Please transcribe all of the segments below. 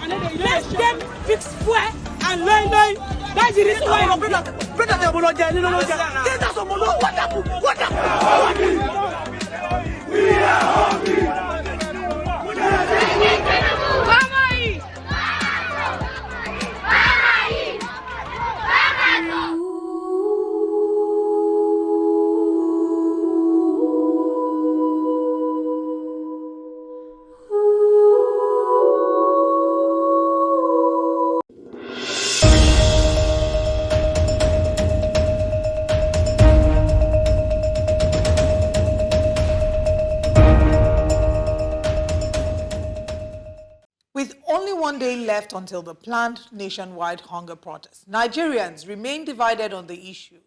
Let them fix fuel and line. That's the reason why I'm brother. What happened? We are hungry. With only 1 day left until the planned nationwide hunger protest, Nigerians remain divided on the issue,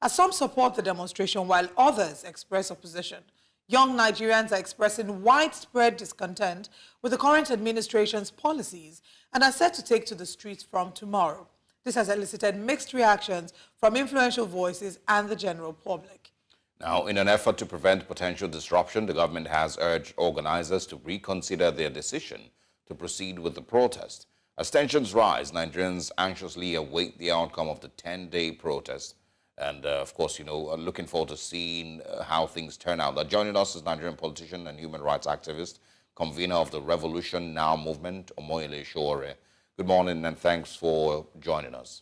as some support the demonstration while others express opposition. Young Nigerians are expressing widespread discontent with the current administration's policies and are set to take to the streets from tomorrow. This has elicited mixed reactions from influential voices and the general public. Now, in an effort to prevent potential disruption, the government has urged organizers to reconsider their decision to proceed with the protest. As tensions rise, Nigerians anxiously await the outcome of the 10-day protest. And, of course, looking forward to seeing how things turn out. Now, joining us is Nigerian politician and human rights activist, convener of the Revolution Now movement, Omoyele Sowore. Good morning, and thanks for joining us.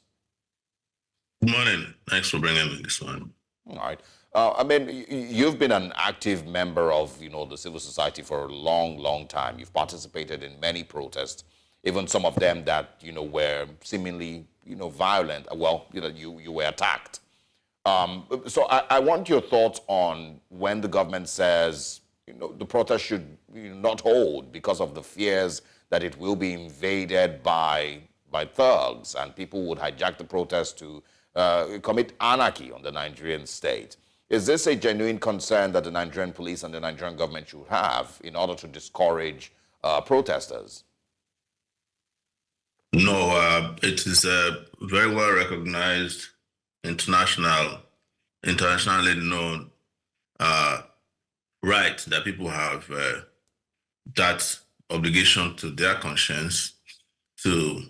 Good morning. Thanks for bringing me this one. All right. I mean, you've been an active member of, the civil society for a long, long time. You've participated in many protests, even some of them that, were seemingly, violent. Well, you were attacked. So I want your thoughts on when the government says, the protest should not hold because of the fears that it will be invaded by thugs and people would hijack the protest to commit anarchy on the Nigerian state. Is this a genuine concern that the Nigerian police and the Nigerian government should have in order to discourage protesters? No, it is a very well recognized internationally known right that people have that obligation to their conscience to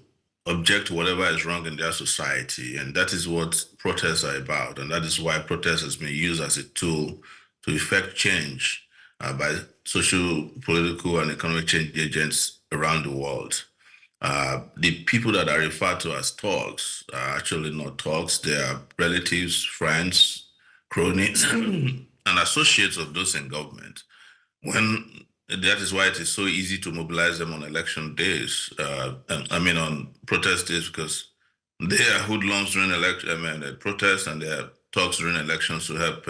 object to whatever is wrong in their society. And that is what protests are about. And that is why protest has been used as a tool to effect change by social, political, and economic change agents around the world. The people that are referred to as thugs are actually not thugs. They are relatives, friends, cronies, and associates of those in government. That is why it is so easy to mobilize them on election days. On protest days, because they are hoodlums during protests, and they are talks during elections to help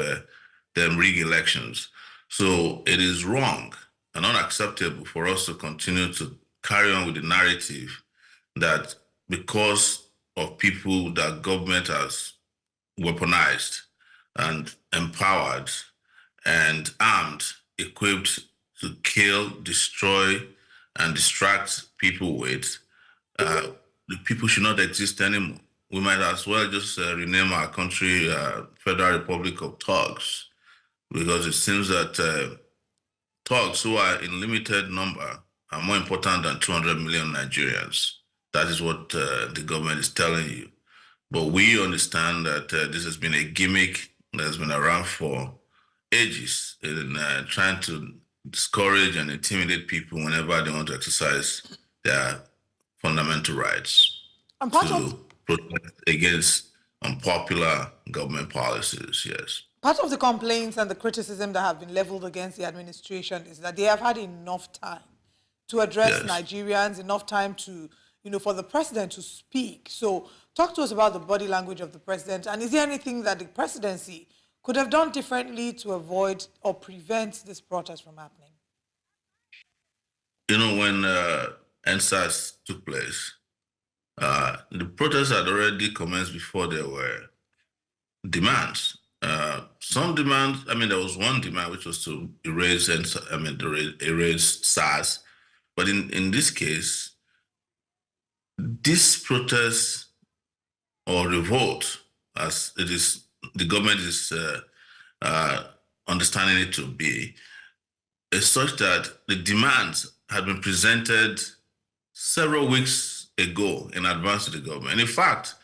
them rig elections. So it is wrong and unacceptable for us to continue to carry on with the narrative that because of people that government has weaponized and empowered and armed, equipped to kill, destroy, and distract people with, the people should not exist anymore. We might as well just rename our country Federal Republic of Thugs, because it seems that thugs who are in limited number are more important than 200 million Nigerians. That is what the government is telling you. But we understand that this has been a gimmick that has been around for ages in trying to discourage and intimidate people whenever they want to exercise their fundamental rights to protest against unpopular government policies, yes. Part of the complaints and the criticism that have been leveled against the administration is that they have had enough time to address Nigerians, enough time to, for the president to speak. So talk to us about the body language of the president, and is there anything that the presidency could have done differently to avoid or prevent this protest from happening? When NSAS took place, the protests had already commenced before there were demands. Some demands, there was one demand which was to erase SARS. But in this case, this protest or revolt, as it is, the government is understanding it to be, is such that the demands had been presented several weeks ago in advance to the government. And in fact,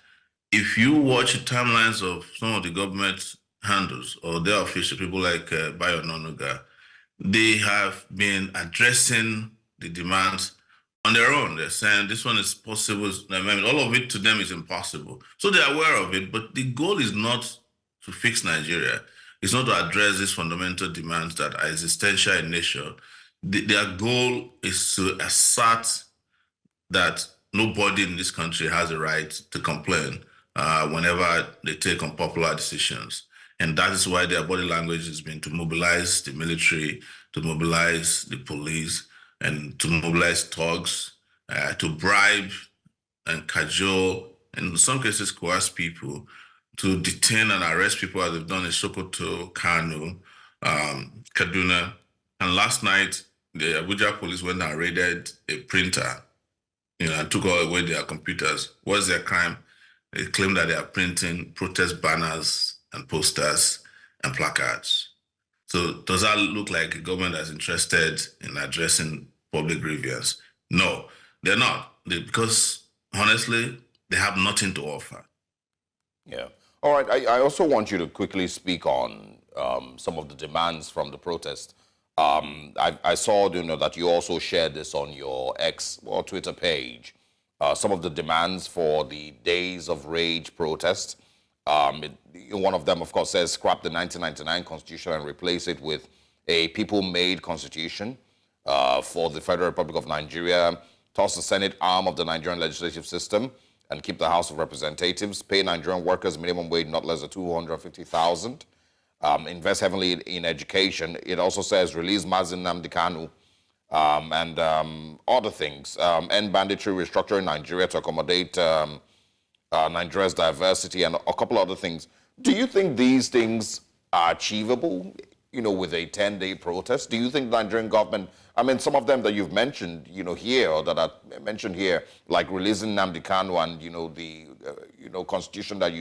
if you watch the timelines of some of the government handles or their official people like Bayo Nonuga, they have been addressing the demands on their own. They're saying this one is possible. I mean, all of it to them is impossible. So they're aware of it, but the goal is not to fix Nigeria. It's not to address these fundamental demands that are existential in nature. Their goal is to assert that nobody in this country has a right to complain whenever they take unpopular decisions. And that is why their body language has been to mobilize the military, to mobilize the police, and to mobilize thugs, to bribe and cajole, and in some cases coerce people, to detain and arrest people as they've done in Sokoto, Kano, Kaduna. And last night, the Abuja police went and raided a printer, and took away their computers. What's their crime? They claim that they are printing protest banners and posters and placards. So does that look like a government that's interested in addressing public grievance? No, they're not. Because honestly, they have nothing to offer. Yeah. All right. I also want you to quickly speak on some of the demands from the protest. I saw, that you also shared this on your X or Twitter page. Some of the demands for the Days of Rage protest. One of them, of course, says scrap the 1999 Constitution and replace it with a people-made Constitution for the Federal Republic of Nigeria, toss the Senate arm of the Nigerian legislative system, and keep the House of Representatives, pay Nigerian workers minimum wage not less than 250,000, invest heavily in education. It also says release Mazin Nnamdi Kanu and other things, end banditry, restructuring Nigeria to accommodate Nigeria's diversity, and a couple other things. Do you think these things are achievable, with a 10-day protest? Do you think the Nigerian government, some of them that you've mentioned, here, or that are mentioned here, like releasing Nnamdi Kanu and, the constitution that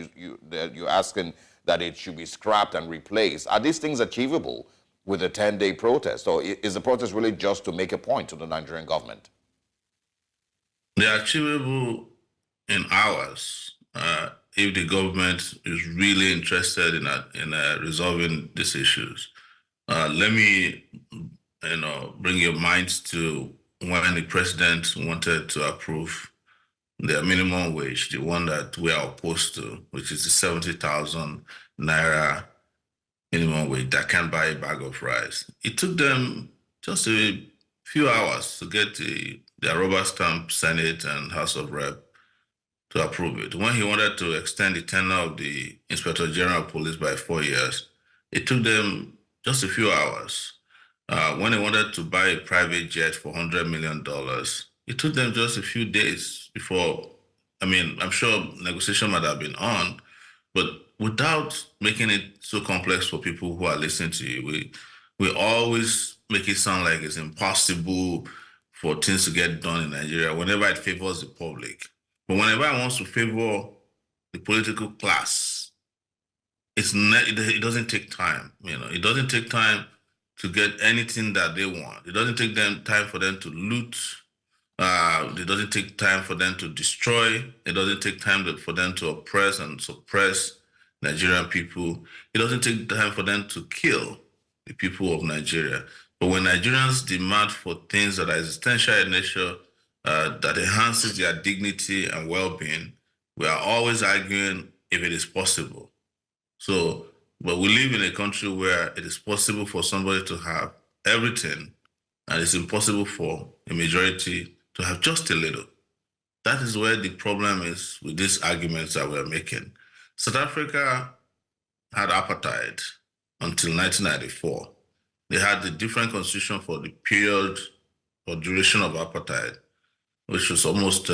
you're asking that it should be scrapped and replaced, are these things achievable with a 10-day protest? Or is the protest really just to make a point to the Nigerian government? They're achievable in hours if the government is really interested in resolving these issues. Let me, bring your minds to when the president wanted to approve the minimum wage, the one that we are opposed to, which is the 70,000 naira minimum wage that can buy a bag of rice. It took them just a few hours to get the rubber stamp Senate and House of Rep to approve it. When he wanted to extend the tenure of the Inspector General of Police by 4 years, it took them just a few hours. When they wanted to buy a private jet for $100 million, it took them just a few days before. I'm sure negotiation might have been on, but without making it so complex for people who are listening to you, we always make it sound like it's impossible for things to get done in Nigeria whenever it favors the public. But whenever it wants to favor the political class, it doesn't take time. It doesn't take time to get anything that they want. It doesn't take time for them to loot. It doesn't take time for them to destroy. It doesn't take time for them to oppress and suppress Nigerian people. It doesn't take time for them to kill the people of Nigeria. But when Nigerians demand for things that are existential in nature, that enhances their dignity and well-being, we are always arguing if it is possible. But we live in a country where it is possible for somebody to have everything, and it's impossible for a majority to have just a little. That is where the problem is with these arguments that we're making. South Africa had apartheid until 1994. They had a different constitution for the period or duration of apartheid, which was almost,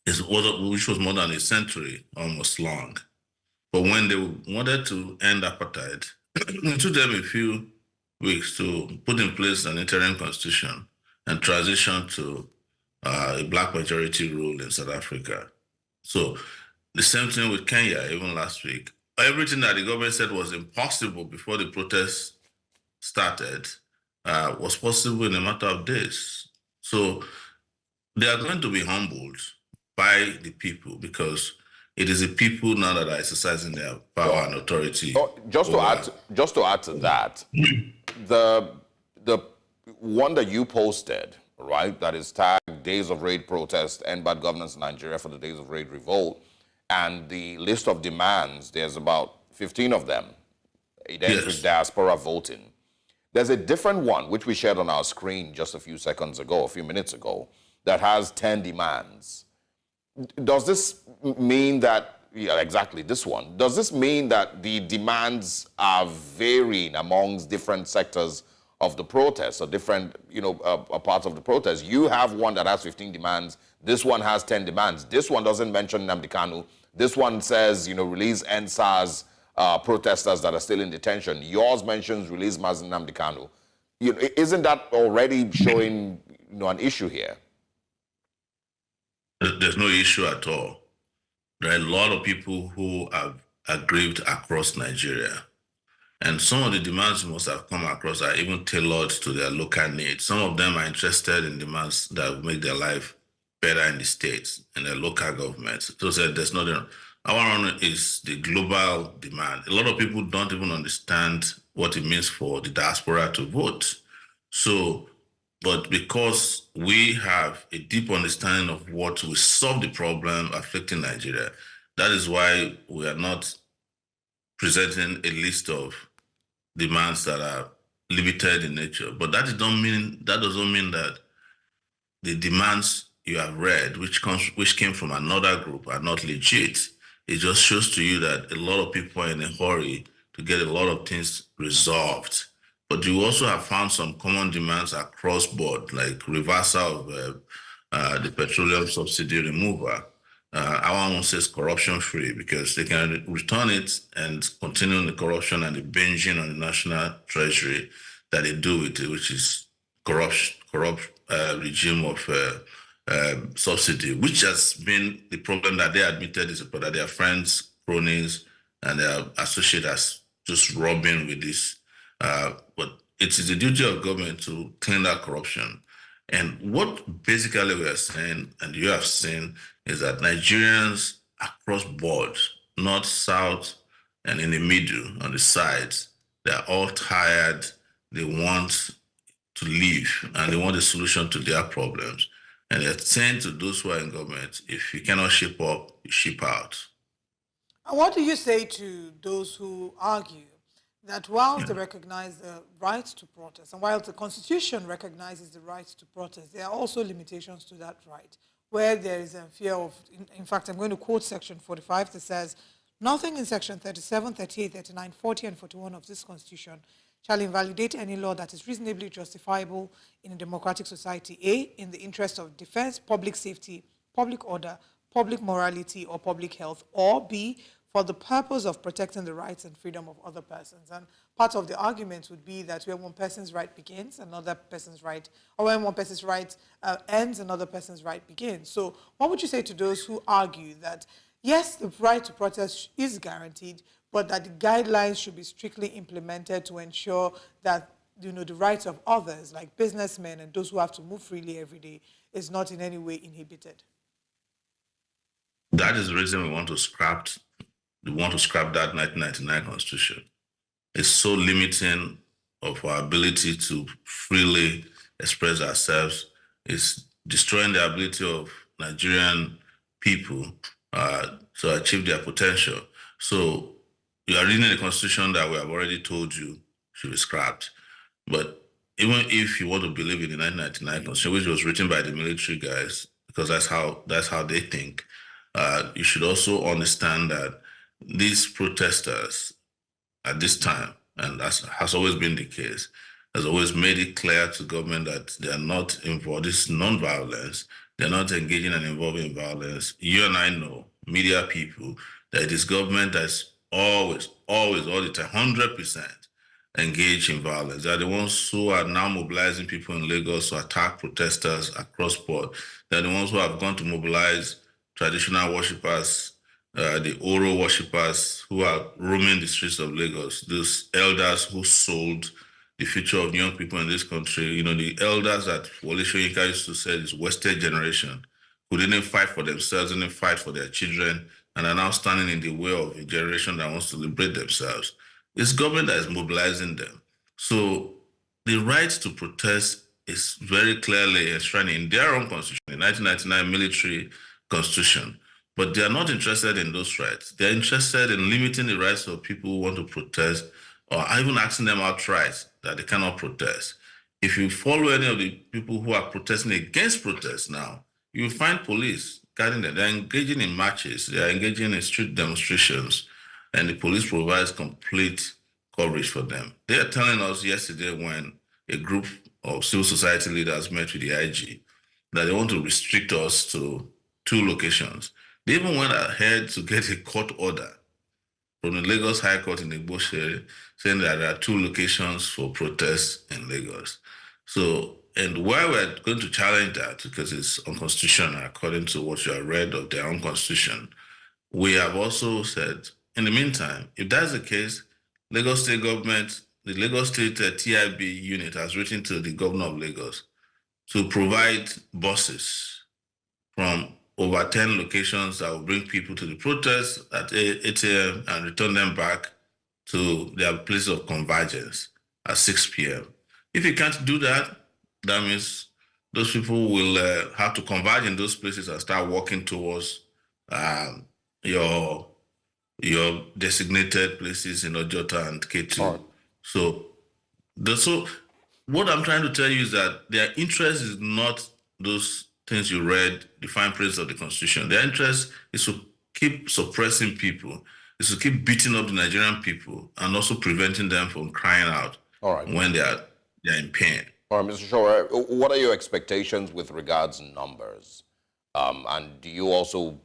which was more than a century, almost long. But when they wanted to end apartheid, it took them a few weeks to put in place an interim constitution and transition to a black majority rule in South Africa. So the same thing with Kenya, even last week. Everything that the government said was impossible before the protests started was possible in a matter of days. So They are going to be humbled by the people because it is the people now that are exercising their power and authority. Just to add to that, the one that you posted, right, that is tagged Days of Raid Protest, End Bad Governance in Nigeria for the Days of Raid Revolt, and the list of demands, there's about 15 of them. It ends with diaspora voting. There's a different one, which we shared on our screen just a few minutes ago, that has 10 demands. Does this mean that, yeah, exactly this one, does this mean that the demands are varying amongst different sectors of the protest or different, parts of the protest? You have one that has 15 demands. This one has 10 demands. This one doesn't mention Nnamdi Kanu. This one says, release NSAS protesters that are still in detention. Yours mentions release Mazi Nnamdi Kanu. Isn't that already showing, an issue here? There's no issue at all. There are a lot of people who are aggrieved across Nigeria. And some of the demands must have come across are even tailored to their local needs. Some of them are interested in demands that will make their life better in the states and their local governments. So there's nothing. Our one is the global demand. A lot of people don't even understand what it means for the diaspora to vote. But because we have a deep understanding of what will solve the problem afflicting Nigeria, that is why we are not presenting a list of demands that are limited in nature. But that doesn't mean that the demands you have read, which came from another group, are not legit. It just shows to you that a lot of people are in a hurry to get a lot of things resolved. But you also have found some common demands across board, like reversal of the petroleum subsidy removal. Our one says corruption-free because they can return it and continue the corruption and the binging on the national treasury that they do with it, which is corrupt regime of subsidy, which has been the problem that they admitted is that their friends, cronies, and their associates just robbing with this. But it is the duty of government to clean that corruption. And what basically we are saying, and you have seen, is that Nigerians across board, north, south, and in the middle, on the sides, they're all tired. They want to leave, and they want a solution to their problems. And they're saying to those who are in government, if you cannot ship up, you ship out. And what do you say to those who argue that whilst they recognize the right to protest, and while the Constitution recognizes the right to protest, there are also limitations to that right, where there is a fear of, in fact, I'm going to quote Section 45 that says, nothing in Section 37, 38, 39, 40, and 41 of this Constitution shall invalidate any law that is reasonably justifiable in a democratic society, A, in the interest of defense, public safety, public order, public morality, or public health, or B, for the purpose of protecting the rights and freedom of other persons. And part of the argument would be that when one person's right begins, another person's right, or when one person's right ends, another person's right begins. So what would you say to those who argue that, yes, the right to protest is guaranteed, but that the guidelines should be strictly implemented to ensure that the rights of others, like businessmen and those who have to move freely every day, is not in any way inhibited? That is the reason we want to scrap that 1999 Constitution. It's so limiting of our ability to freely express ourselves. It's destroying the ability of Nigerian people to achieve their potential. So you are reading a Constitution that we have already told you should be scrapped. But even if you want to believe in the 1999 Constitution, which was written by the military guys, because that's how they think, you should also understand that these protesters at this time, and that has always been the case, has always made it clear to government that they are not involved. This is non-violence. They're not engaging and involving in violence. You and I know, media people, that it is government that's always, all the time, 100% engaged in violence. They're the ones who are now mobilizing people in Lagos to attack protesters across board. They're the ones who have gone to mobilize traditional worshippers, the Oro worshippers who are roaming the streets of Lagos, those elders who sold the future of young people in this country. You know, the elders that Wole Soyinka used to say is wasted generation, who didn't fight for themselves, didn't fight for their children, and are now standing in the way of a generation that wants to liberate themselves. It's government that is mobilizing them. So the right to protest is very clearly enshrined in their own constitution, the 1999 military constitution. But they are not interested in those rights. They're interested in limiting the rights of people who want to protest, or even asking them outright that they cannot protest. If you follow any of the people who are protesting against protests now, you will find police guarding them. They're engaging in marches, they are engaging in street demonstrations, and the police provides complete coverage for them. They are telling us yesterday when a group of civil society leaders met with the IG that they want to restrict us to 2 locations. They even went ahead to get a court order from the Lagos High Court in Igboshere saying that there are 2 locations for protests in Lagos. So, and why we're going to challenge that, because it's unconstitutional according to what you have read of their own constitution, we have also said, in the meantime, if that's the case, Lagos State government, the Lagos State TIB unit has written to the governor of Lagos to provide buses from over 10 locations that will bring people to the protest at 8 a.m. and return them back to their place of convergence at 6 p.m. If you can't do that, that means those people will have to converge in those places and start walking towards your designated places in Ojota and K2. Right. So what I'm trying to tell you is that their interest is not those things you read, the fine print of the Constitution. Their interest is to keep suppressing people, is to keep beating up the Nigerian people, and also preventing them from crying out when they're in pain. All right, Mr. Sowore, what are your expectations with regards to numbers? And do you also,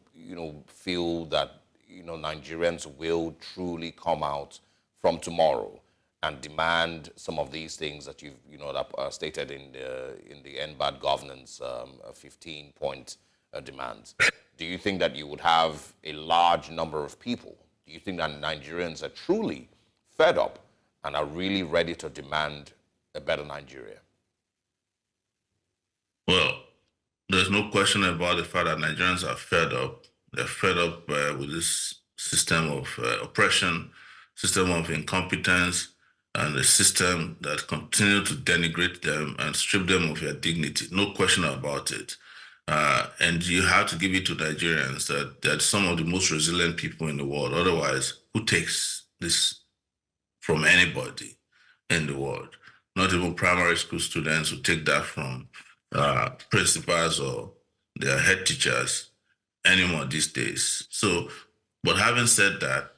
feel that, Nigerians will truly come out from tomorrow and demand some of these things that you've, that stated in the NBAD governance 15-point demands? Do you think that you would have a large number of people? Do you think that Nigerians are truly fed up and are really ready to demand a better Nigeria? Well, there's no question about the fact that Nigerians are fed up. They're fed up with this system of oppression, system of incompetence, and a system that continues to denigrate them and strip them of their dignity. No question about it. And you have to give it to Nigerians that they're some of the most resilient people in the world. Otherwise, who takes this from anybody in the world? Not even primary school students who take that from principals or their head teachers anymore these days. So, but having said that,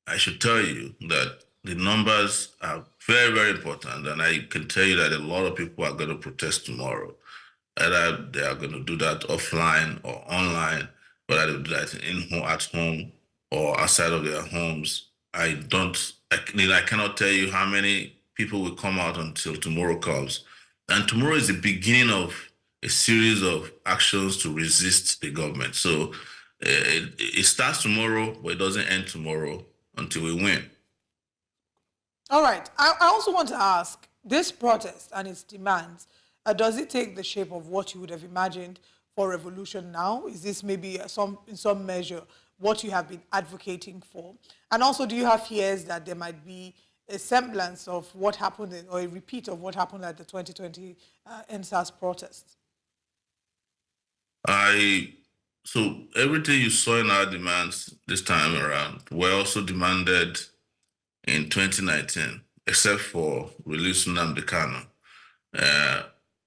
I should tell you that the numbers are very, very important. And I can tell you that a lot of people are going to protest tomorrow. Either they are going to do that offline or online, whether they do that at home or outside of their homes. I cannot tell you how many people will come out until tomorrow comes. And tomorrow is the beginning of a series of actions to resist the government. So it starts tomorrow, but it doesn't end tomorrow until we win. All right. I also want to ask, this protest and its demands, does it take the shape of what you would have imagined for revolution now? Is this maybe in some measure what you have been advocating for? And also, do you have fears that there might be a semblance of what happened or a repeat of what happened at the 2020 NSAS protests? So everything you saw in our demands this time around were also demanded in 2019, except for releasing Nnamdi Kanu.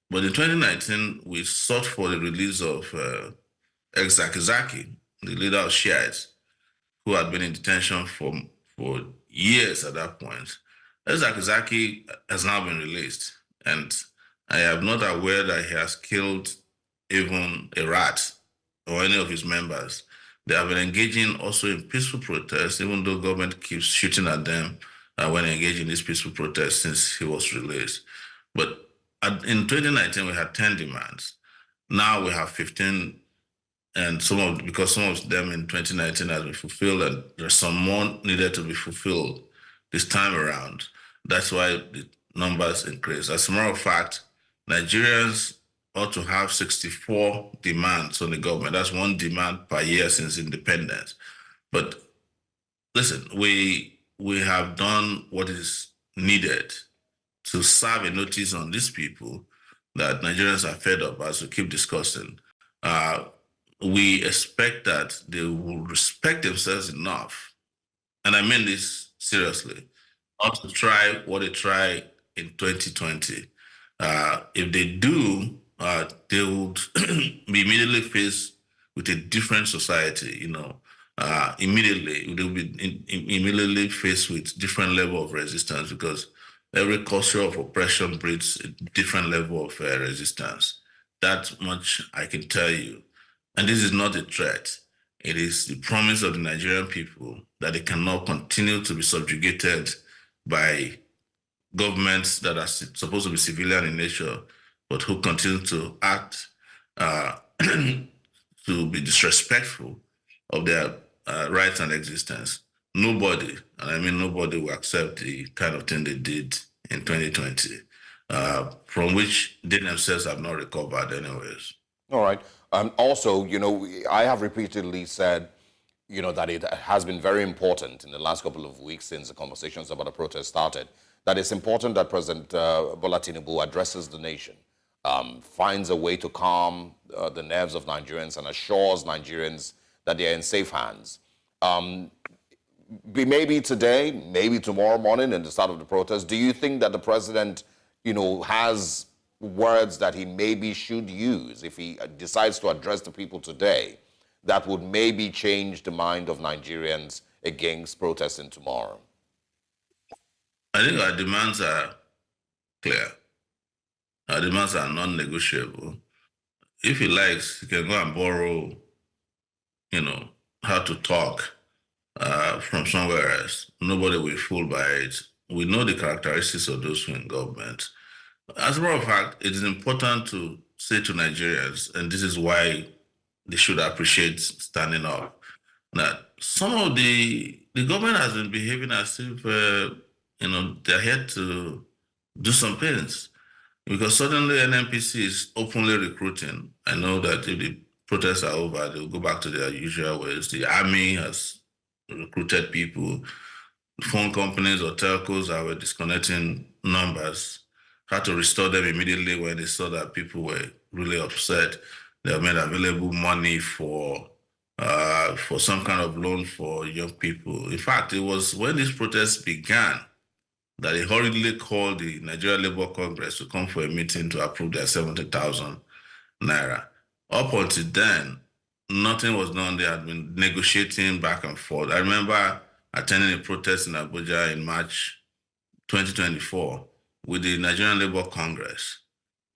But in 2019, we sought for the release of ex-Zaki Zaki, the leader of Shiites, who had been in detention for years at that point. Zaki Zaki has now been released, and I am not aware that he has killed even a rat or any of his members. They have been engaging also in peaceful protests, even though government keeps shooting at them when engaging in these peaceful protests since he was released. But in 2019, we had 10 demands. Now we have 15, and because some of them in 2019 has been fulfilled, and there's some more needed to be fulfilled this time around. That's why numbers increase. As a matter of fact, Nigerians ought to have 64 demands on the government. That's one demand per year since independence. But listen, we have done what is needed to serve a notice on these people that Nigerians are fed up, as we keep discussing. We expect that they will respect themselves enough, and I mean this seriously, not to try what they tried in 2020. If they do, they would be immediately faced with a different society. Immediately they will be immediately faced with different level of resistance, because every culture of oppression breeds a different level of resistance. That much I can tell you. And this is not a threat. It is the promise of the Nigerian people that they cannot continue to be subjugated by governments that are supposed to be civilian in nature, but who continue to act to be disrespectful of their rights and existence. Nobody, and I mean nobody, will accept the kind of thing they did in 2020, from which they themselves have not recovered anyways. All right. Also, I have repeatedly said, that it has been very important in the last couple of weeks since the conversations about the protest started, that it's important that President Bola Tinubu addresses the nation, finds a way to calm the nerves of Nigerians and assures Nigerians that they're in safe hands. Maybe today, maybe tomorrow morning in the start of the protest, do you think that the president, has words that he maybe should use if he decides to address the people today that would maybe change the mind of Nigerians against protesting tomorrow? I think our demands are clear. Our demands are non-negotiable. If he likes, he can go and borrow, how to talk from somewhere else. Nobody will be fooled by it. We know the characteristics of those who are in government. As a matter of fact, it is important to say to Nigerians, and this is why they should appreciate standing up, that some of the government has been behaving as if they're here to do some things, because suddenly NNPC is openly recruiting. I know that if the protests are over, they'll go back to their usual ways. The army has recruited people. Phone companies or telcos that were disconnecting numbers had to restore them immediately when they saw that people were really upset. They made available money for some kind of loan for young people. In fact, it was when these protests began that they hurriedly called the Nigeria Labour Congress to come for a meeting to approve their 70,000 naira. Up until then, nothing was done. They had been negotiating back and forth. I remember attending a protest in Abuja in March 2024 with the Nigerian Labour Congress.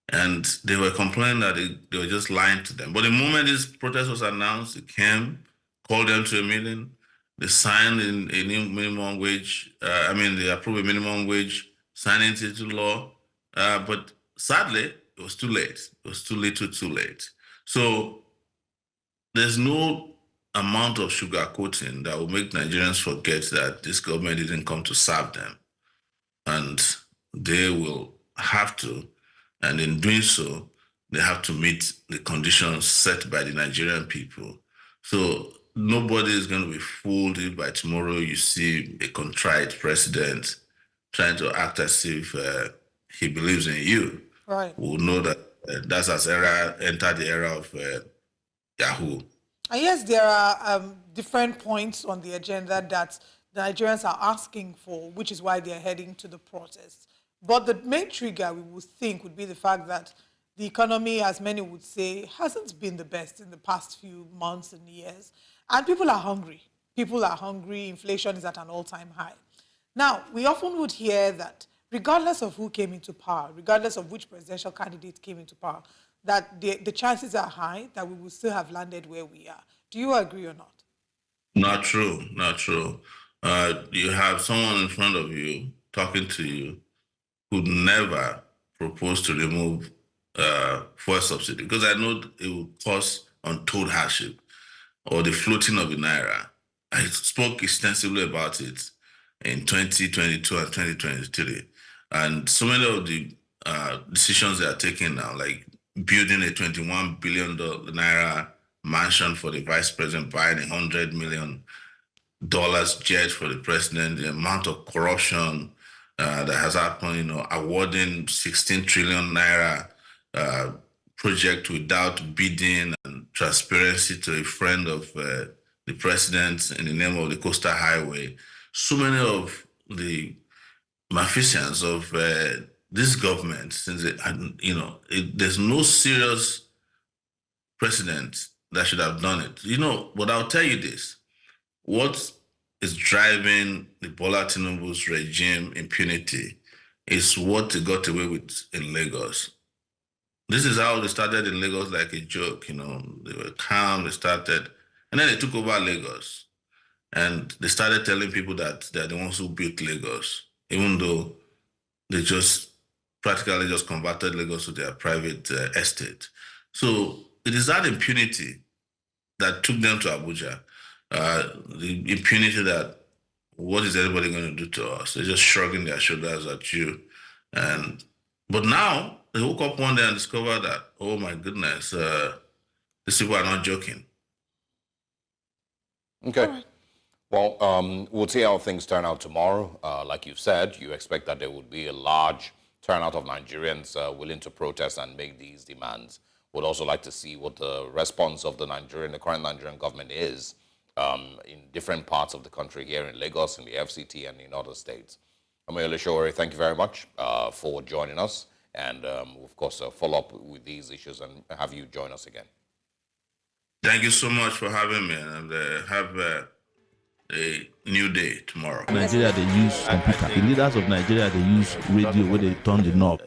And they were complaining that they were just lying to them. But the moment this protest was announced, they came, called them to a meeting, they signed a new minimum wage. They approved a minimum wage, signed it into law. But sadly, it was too late. It was too little, too late. So there's no amount of sugarcoating that will make Nigerians forget that this government didn't come to serve them. And they will have to, and in doing so, they have to meet the conditions set by the Nigerian people. So nobody is going to be fooled if by tomorrow you see a contrite president trying to act as if he believes in you. Right. We'll know that that's as entered the era of Yahoo. And yes, there are different points on the agenda that the Nigerians are asking for, which is why they're heading to the protests. But the main trigger, we would think, would be the fact that the economy, as many would say, hasn't been the best in the past few months and years. And people are hungry. People are hungry. Inflation is at an all-time high. Now, we often would hear that regardless of who came into power, regardless of which presidential candidate came into power, that the chances are high that we will still have landed where we are. Do you agree or not? Not true, not true. You have someone in front of you talking to you who never proposed to remove fuel subsidy, because I know it will cause untold hardship, or the floating of the naira. I spoke extensively about it in 2022 and 2023. And so many of the decisions they are taking now, like building a $21 billion naira mansion for the vice president, buying $100 million jet for the president, the amount of corruption that has happened, awarding 16 trillion naira project without bidding and transparency to a friend of the president in the name of the Coastal Highway. So many of the malfeasance of this government, since there's no serious precedent that should have done it. But I'll tell you this: what is driving the Bola Tinubu's regime impunity is what they got away with in Lagos. This is how they started in Lagos, like a joke. They were calm, they started, and then they took over Lagos. And they started telling people that they're the ones who built Lagos, even though they just practically just converted Lagos to their private estate. So it is that impunity that took them to Abuja. The impunity that, what is everybody going to do to us? They're just shrugging their shoulders at you. But now they woke up one day and discovered that, oh my goodness, these people are not joking. Okay. Right. Well, we'll see how things turn out tomorrow. Like you said, you expect that there would be a large turnout of Nigerians willing to protest and make these demands. Would also like to see what the response of the current Nigerian government is in different parts of the country, here in Lagos, in the FCT, and in other states. Omoyele Sowore, thank you very much for joining us, and of course, follow up with these issues and have you join us again. Thank you so much for having me, and have a new day tomorrow. Nigeria, they use computer. The leaders of Nigeria, they use radio where they turn the knob.